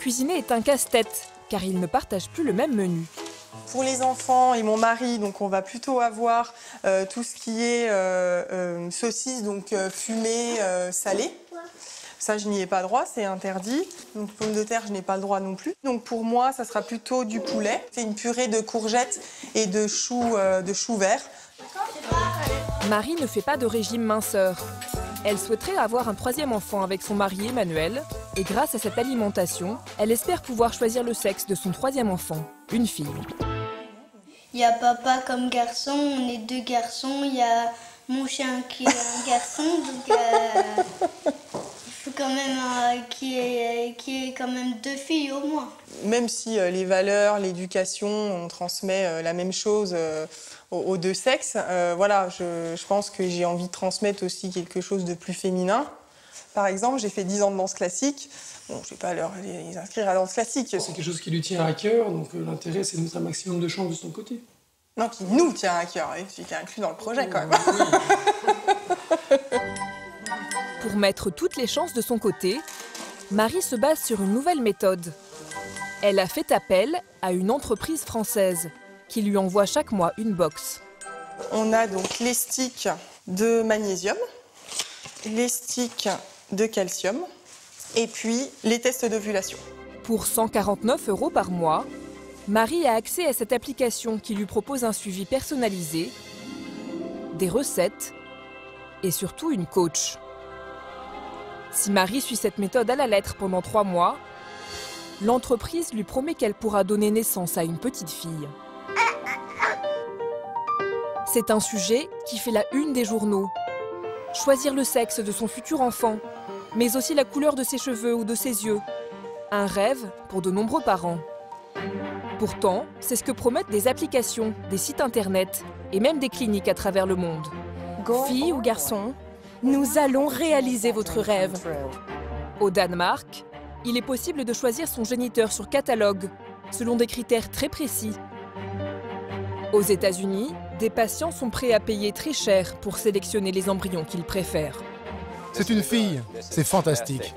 cuisiner est un casse-tête, car ils ne partagent plus le même menu. Pour les enfants et mon mari, donc on va plutôt avoir tout ce qui est saucisses, donc fumées, salées. Ça, je n'y ai pas droit, c'est interdit. Donc pommes de terre, je n'ai pas le droit non plus. Donc pour moi, ça sera plutôt du poulet. C'est une purée de courgettes et de choux verts. Marie ne fait pas de régime minceur. Elle souhaiterait avoir un 3e enfant avec son mari Emmanuel. Et grâce à cette alimentation, elle espère pouvoir choisir le sexe de son 3e enfant, une fille. Il y a papa comme garçon, on est 2 garçons. Il y a mon chien qui est un garçon, donc il faut quand même qu'il y ait quand même 2 filles au moins. Même si les valeurs, l'éducation, on transmet la même chose aux 2 sexes, voilà, je pense que j'ai envie de transmettre aussi quelque chose de plus féminin. Par exemple, j'ai fait 10 ans de danse classique. Bon, je ne vais pas les inscrire à la danse classique. C'est quelque chose qui lui tient à cœur, donc l'intérêt, c'est de mettre un maximum de chance de son côté. Non, qui nous tient à cœur, et qui est inclus dans le projet quand même. Pour mettre toutes les chances de son côté, Marie se base sur une nouvelle méthode. Elle a fait appel à une entreprise française qui lui envoie chaque mois une box. On a donc les sticks de magnésium, les sticks de calcium et puis les tests d'ovulation. Pour 149 € par mois, Marie a accès à cette application qui lui propose un suivi personnalisé, des recettes et surtout une coach. Si Marie suit cette méthode à la lettre pendant 3 mois, l'entreprise lui promet qu'elle pourra donner naissance à une petite fille. C'est un sujet qui fait la une des journaux. Choisir le sexe de son futur enfant, mais aussi la couleur de ses cheveux ou de ses yeux. Un rêve pour de nombreux parents. Pourtant, c'est ce que promettent des applications, des sites internet et même des cliniques à travers le monde. Fille ou garçon, nous allons réaliser votre rêve. Au Danemark, il est possible de choisir son géniteur sur catalogue, selon des critères très précis. Aux États-Unis, des patients sont prêts à payer très cher pour sélectionner les embryons qu'ils préfèrent. C'est une fille, c'est fantastique.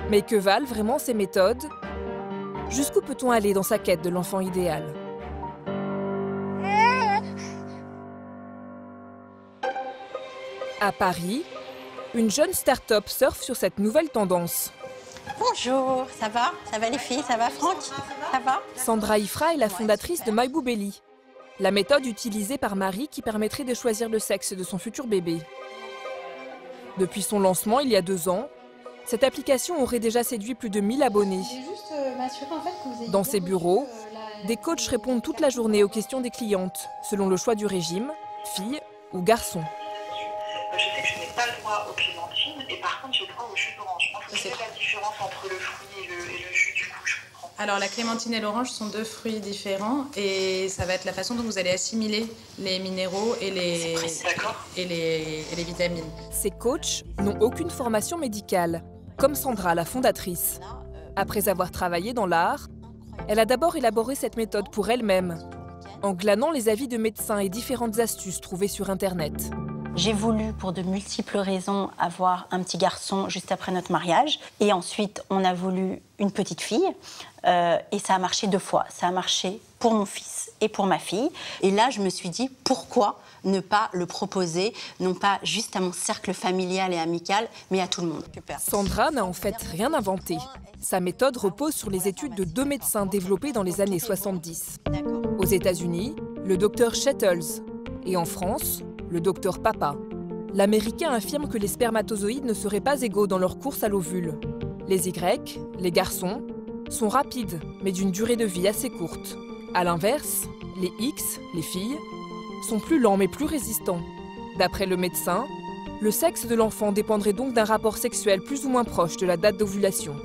Mais que valent vraiment ces méthodes? Jusqu'où peut-on aller dans sa quête de l'enfant idéal? À Paris, une jeune start-up surfe sur cette nouvelle tendance. Bonjour, ça va? Ça va les filles? Ça va Franck? Ça va? Sandra Ifra est la fondatrice de MyBoobelly, la méthode utilisée par Marie qui permettrait de choisir le sexe de son futur bébé. Depuis son lancement il y a 2 ans, cette application aurait déjà séduit plus de 1000 abonnés. Dans ses bureaux, des coachs répondent toute la journée aux questions des clientes, selon le choix du régime, fille ou garçon. Je sais que je n'ai pas le droit aux clémentines, et par contre j'ai le droit au jus d'orange. Quelle est la différence entre le fruit et le jus du coup? Je comprends. Alors la clémentine et l'orange sont 2 fruits différents, et ça va être la façon dont vous allez assimiler les minéraux et les vitamines. Ces coachs n'ont aucune formation médicale, comme Sandra, la fondatrice. Après avoir travaillé dans l'art, elle a d'abord élaboré cette méthode pour elle-même, en glanant les avis de médecins et différentes astuces trouvées sur Internet. J'ai voulu, pour de multiples raisons, avoir un petit garçon juste après notre mariage. Et ensuite, on a voulu une petite fille. Et ça a marché 2 fois. Ça a marché pour mon fils et pour ma fille. Et là, je me suis dit, pourquoi ne pas le proposer, non pas juste à mon cercle familial et amical, mais à tout le monde. Sandra n'a en fait rien inventé. Sa méthode repose sur les études de 2 médecins développées dans les années 70. Aux États-Unis, le docteur Shettles. Et en France, le docteur Papa. L'Américain affirme que les spermatozoïdes ne seraient pas égaux dans leur course à l'ovule. Les Y, les garçons, sont rapides, mais d'une durée de vie assez courte. A l'inverse, les X, les filles, sont plus lents mais plus résistants. D'après le médecin, le sexe de l'enfant dépendrait donc d'un rapport sexuel plus ou moins proche de la date d'ovulation.